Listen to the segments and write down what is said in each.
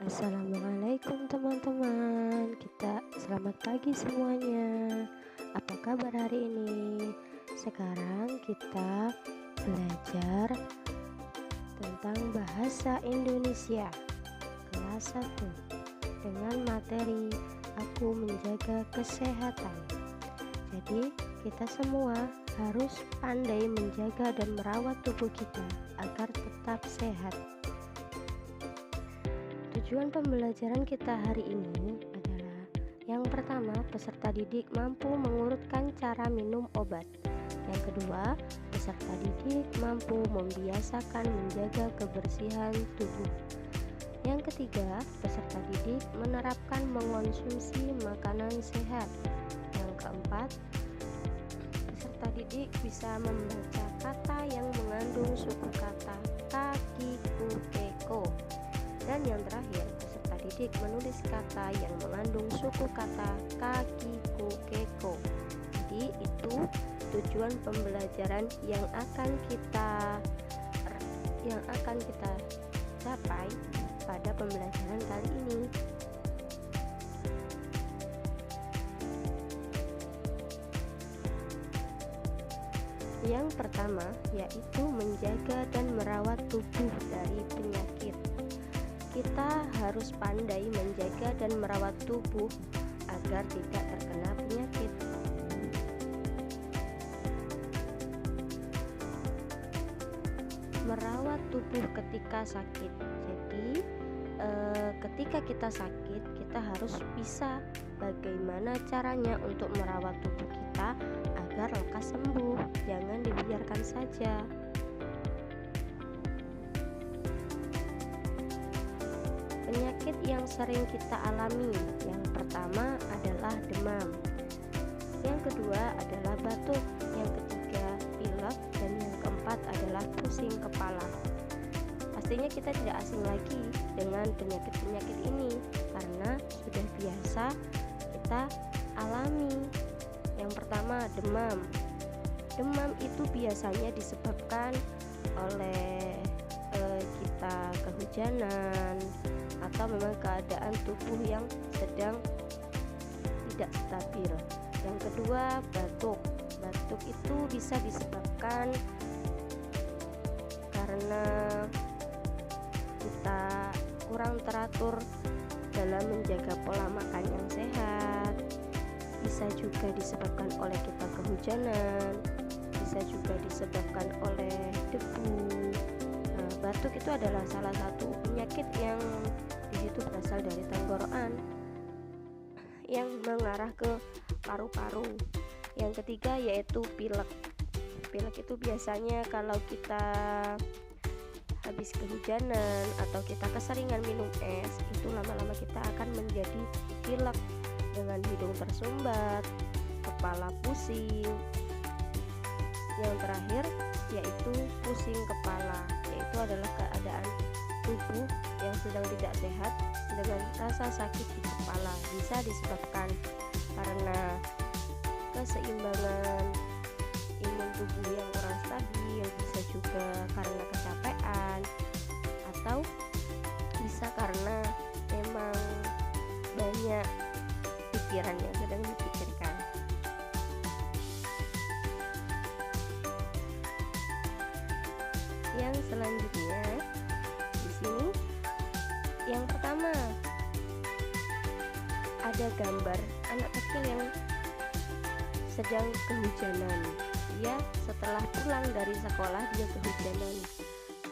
Assalamualaikum teman-teman. Selamat pagi semuanya. Apa kabar hari ini? Sekarang kita belajar tentang bahasa Indonesia kelas 1 dengan materi Aku Menjaga Kesehatan. Jadi kita semua harus pandai menjaga dan merawat tubuh kita agar tetap sehat. Tujuan pembelajaran kita hari ini adalah yang pertama, peserta didik mampu mengurutkan cara minum obat. Yang kedua, peserta didik mampu membiasakan menjaga kebersihan tubuh. Yang ketiga, peserta didik menerapkan mengonsumsi makanan sehat. Yang keempat, peserta didik bisa membaca kata yang mengandung suku kata ka, ki, ku, ke, ko. Dan yang terakhir, peserta didik menulis kata yang mengandung suku kata ka, ki, ku, ke, ko. Jadi itu tujuan pembelajaran yang akan kita capai pada pembelajaran kali ini. Yang pertama yaitu menjaga dan merawat tubuh dari penyakit. Kita harus pandai menjaga dan merawat tubuh agar tidak terkena penyakit. Merawat tubuh ketika sakit. Jadi, ketika kita sakit, kita harus bisa bagaimana caranya untuk merawat tubuh kita agar lekas sembuh. Jangan dibiarkan saja. Penyakit yang sering kita alami, yang pertama adalah demam, yang kedua adalah batuk, yang ketiga pilek, dan yang keempat adalah pusing kepala. Pastinya kita tidak asing lagi dengan penyakit-penyakit ini karena sudah biasa kita alami. Yang pertama, demam. Demam itu biasanya disebabkan oleh kita kehujanan atau memang keadaan tubuh yang sedang tidak stabil. Yang kedua, batuk. Batuk itu bisa disebabkan karena kita kurang teratur dalam menjaga pola makan yang sehat. Bisa juga disebabkan oleh kita kehujanan, bisa juga disebabkan oleh debu. Batuk itu adalah salah satu penyakit yang disitu berasal dari tenggorokan yang mengarah ke paru-paru. Yang ketiga yaitu pilek. Pilek itu biasanya kalau kita habis kehujanan atau kita keseringan minum es, itu lama-lama kita akan menjadi pilek dengan hidung tersumbat, kepala pusing. Yang terakhir yaitu pusing kepala, yaitu adalah keadaan tubuh yang sedang tidak sehat dengan rasa sakit di kepala. Bisa disebabkan karena keseimbangan imun tubuh yang kurang stabil, bisa juga karena kecapean, atau bisa karena memang banyak pikiran yang sedang dipikirkan. Yang selanjutnya di sini, yang pertama ada gambar anak kecil yang sedang kehujanan. Dia setelah pulang dari sekolah dia kehujanan.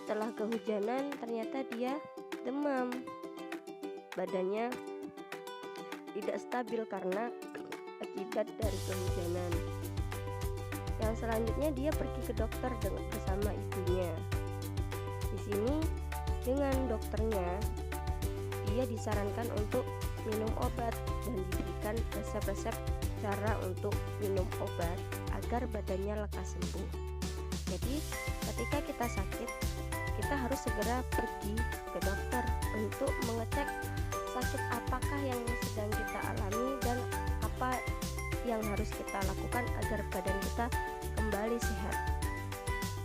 Setelah kehujanan ternyata dia demam. Badannya tidak stabil karena akibat dari kehujanan. Yang selanjutnya dia pergi ke dokter bersama ibunya. Di sini dengan dokternya dia disarankan untuk minum obat dan diberikan resep-resep cara untuk minum obat agar badannya lekas sembuh. Jadi ketika kita sakit, kita harus segera pergi ke dokter untuk mengecek sakit apakah yang sedang kita alami dan apa yang harus kita lakukan agar badan kita kembali sehat.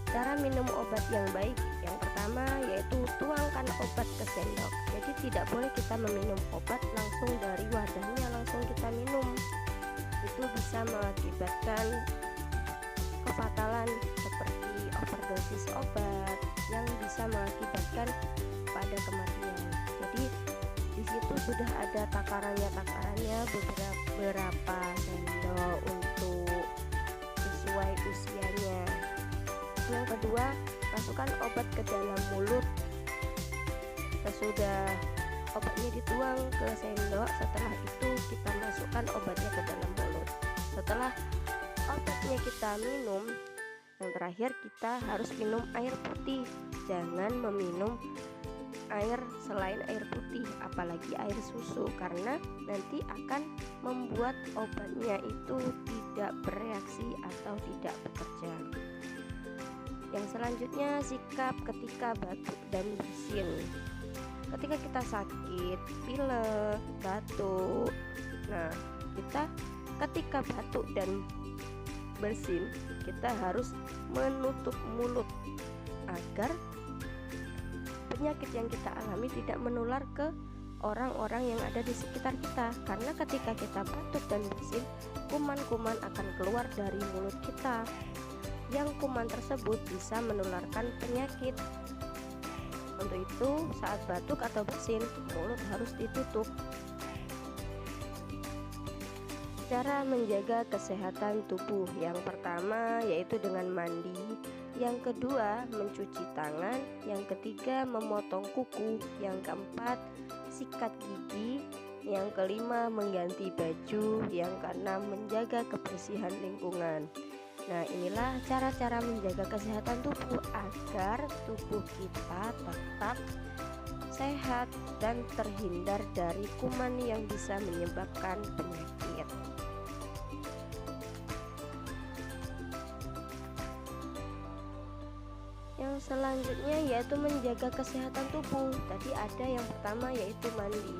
Cara minum obat yang baik, yang pertama pertama yaitu tuangkan obat ke sendok. Jadi tidak boleh kita meminum obat langsung dari wadahnya langsung kita minum. Itu bisa mengakibatkan kefatalan seperti overdosis obat yang bisa mengakibatkan pada kematian. Jadi di situ sudah ada takarannya beberapa sendok untuk sesuai usianya. Yang kedua, masukkan obat ke dalam mulut. Sesudah obatnya dituang ke sendok, setelah itu kita masukkan obatnya ke dalam mulut. Setelah obatnya kita minum, yang terakhir kita harus minum air putih. Jangan meminum air selain air putih, apalagi air susu, karena nanti akan membuat obatnya itu tidak bereaksi atau tidak bekerja. Yang selanjutnya, sikap ketika batuk dan bersin. Ketika kita sakit, pilek, batuk, nah kita ketika batuk dan bersin, kita harus menutup mulut agar penyakit yang kita alami tidak menular ke orang-orang yang ada di sekitar kita. Karena ketika kita batuk dan bersin, kuman-kuman akan keluar dari mulut kita, yang kuman tersebut bisa menularkan penyakit. Untuk itu, saat batuk atau bersin, mulut harus ditutup. Cara menjaga kesehatan tubuh, yang pertama yaitu dengan mandi, yang kedua mencuci tangan, yang ketiga memotong kuku, yang keempat sikat gigi, yang kelima mengganti baju, yang keenam menjaga kebersihan lingkungan. Nah, inilah cara-cara menjaga kesehatan tubuh agar tubuh kita tetap sehat dan terhindar dari kuman yang bisa menyebabkan penyakit. Yang selanjutnya yaitu menjaga kesehatan tubuh. Tadi ada yang pertama yaitu mandi.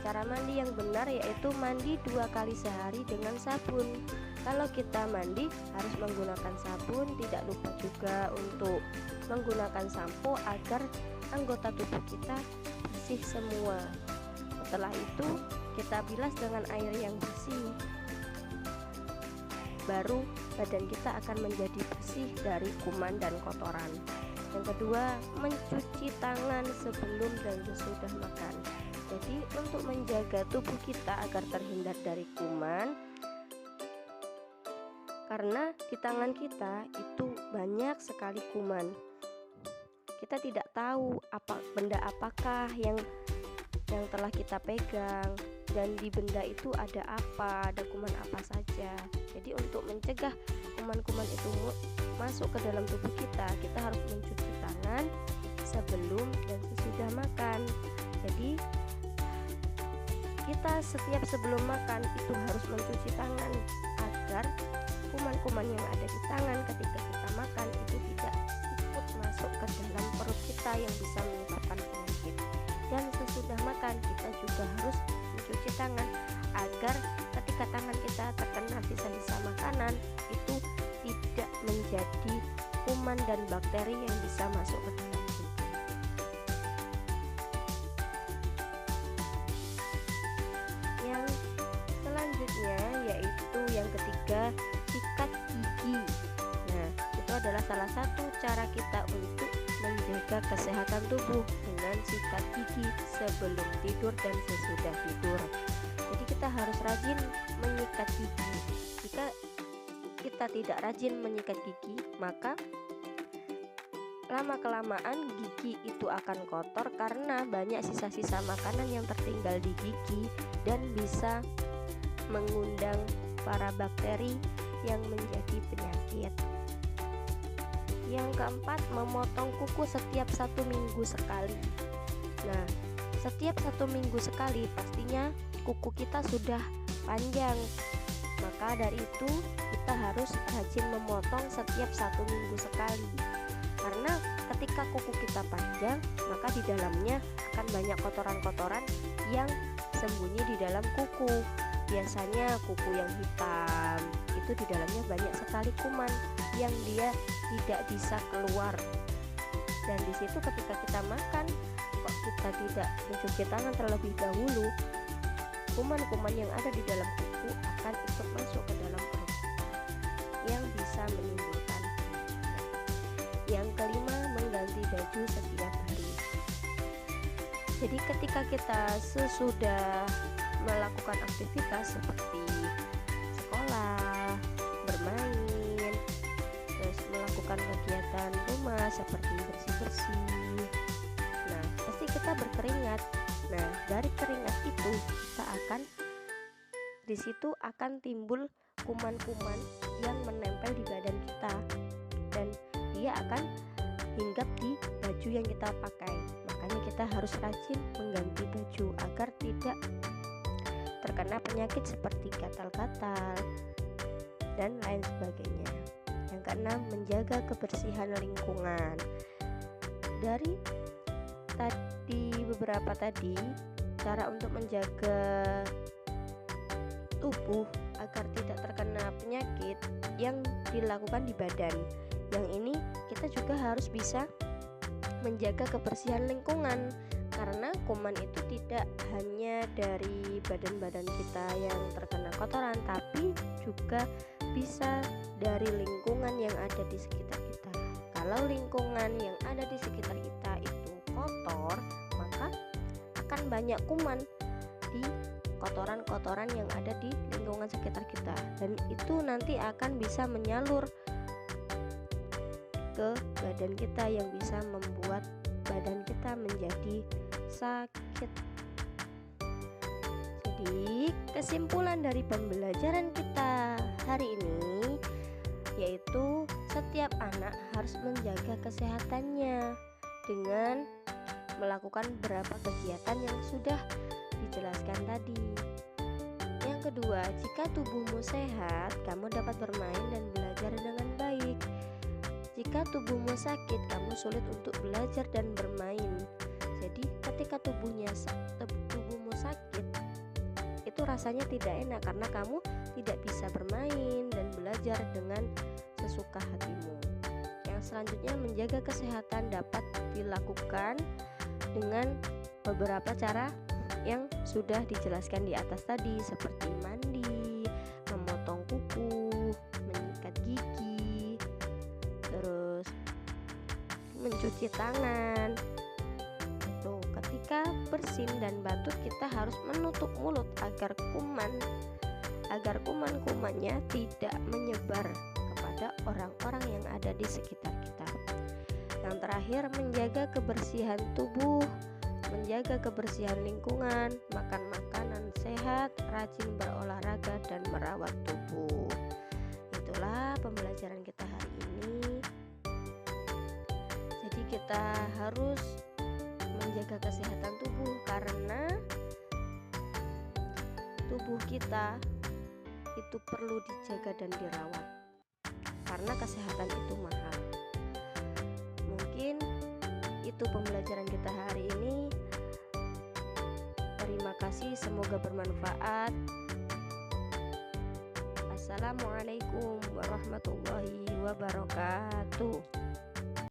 Cara mandi yang benar yaitu mandi 2 kali sehari dengan sabun. Kalau kita mandi harus menggunakan sabun, tidak lupa juga untuk menggunakan sampo agar anggota tubuh kita bersih semua. Setelah itu kita bilas dengan air yang bersih. Baru badan kita akan menjadi bersih dari kuman dan kotoran. Yang kedua, mencuci tangan sebelum dan sesudah makan. Jadi untuk menjaga tubuh kita agar terhindar dari kuman, karena di tangan kita itu banyak sekali kuman. Kita tidak tahu benda apakah yang telah kita pegang, dan di benda itu ada kuman apa saja. Jadi untuk mencegah kuman-kuman itu masuk ke dalam tubuh kita harus mencuci tangan sebelum dan sesudah makan. Jadi kita setiap sebelum makan itu harus mencuci tangan agar kuman-kuman yang ada di tangan ketika kita makan itu tidak ikut masuk ke dalam perut kita yang bisa menyebabkan penyakit. Dan sesudah makan kita juga harus mencuci tangan agar ketika tangan kita terkena sisa-sisa makanan itu tidak menjadi kuman dan bakteri yang bisa masuk ke dalam tubuh. Yang selanjutnya yaitu yang ketiga, sikat gigi. Nah, itu adalah salah satu cara kita untuk menjaga kesehatan tubuh dengan sikat gigi sebelum tidur dan sesudah tidur. Jadi kita harus rajin menyikat gigi. Jika kita tidak rajin menyikat gigi, maka lama-kelamaan gigi itu akan kotor karena banyak sisa-sisa makanan yang tertinggal di gigi dan bisa mengundang para bakteri yang menjadi penyakit. Yang keempat, memotong kuku setiap 1 minggu sekali. Nah, setiap 1 minggu sekali pastinya kuku kita sudah panjang. Maka dari itu kita harus rajin memotong setiap 1 minggu sekali. Karena ketika kuku kita panjang, maka di dalamnya akan banyak kotoran-kotoran yang sembunyi di dalam kuku. Biasanya kuku yang hitam itu di dalamnya banyak sekali kuman yang dia tidak bisa keluar. Dan di situ ketika kita makan kok kita tidak mencuci tangan terlebih dahulu, kuman-kuman yang ada di dalam kuku akan ikut masuk ke dalam perut kita yang bisa menimbulkan penyakit. Yang kelima, mengganti baju setiap hari. Jadi ketika kita sesudah melakukan aktivitas seperti sekolah, bermain, terus melakukan kegiatan rumah seperti bersih-bersih, nah pasti kita berkeringat. Nah dari keringat itu di situ akan timbul kuman-kuman yang menempel di badan kita, dan dia akan hinggap di baju yang kita pakai. Makanya kita harus rajin mengganti baju agar tidak terkena penyakit seperti gatal-gatal dan lain sebagainya. Yang keenam, menjaga kebersihan lingkungan. Dari beberapa tadi cara untuk menjaga tubuh agar tidak terkena penyakit yang dilakukan di badan. Yang ini kita juga harus bisa menjaga kebersihan lingkungan, karena kuman itu tidak hanya dari badan-badan kita yang terkena kotoran, tapi juga bisa dari lingkungan yang ada di sekitar kita. Kalau lingkungan yang ada di sekitar kita itu kotor, maka akan banyak kuman di kotoran-kotoran yang ada di lingkungan sekitar kita, dan itu nanti akan bisa menyalur ke badan kita yang bisa membuat badan kita menjadi sakit. Jadi kesimpulan dari pembelajaran kita hari ini yaitu setiap anak harus menjaga kesehatannya dengan melakukan beberapa kegiatan yang sudah dijelaskan tadi. Yang kedua, jika tubuhmu sehat, kamu dapat bermain dan belajar dengan baik. Jika tubuhmu sakit, kamu sulit untuk belajar dan bermain. Jadi ketika tubuhmu sakit, itu rasanya tidak enak karena kamu tidak bisa bermain dan belajar dengan sesuka hatimu. Yang selanjutnya, menjaga kesehatan dapat dilakukan dengan beberapa cara yang sudah dijelaskan di atas tadi, seperti mandi, memotong kuku, menyikat gigi, terus mencuci tangan. Itu ketika bersin dan batuk kita harus menutup mulut agar kuman-kumannya tidak menyebar kepada orang-orang yang ada di sekitar kita. Yang terakhir, menjaga kebersihan tubuh, menjaga kebersihan lingkungan, makan makanan sehat, rajin berolahraga, dan merawat tubuh. Itulah pembelajaran kita hari ini. Jadi kita harus menjaga kesehatan tubuh karena tubuh kita itu perlu dijaga dan dirawat, karena kesehatan itu mahal. Mungkin itu pembelajaran kita hari ini. Terima kasih, semoga bermanfaat. Assalamualaikum warahmatullahi wabarakatuh.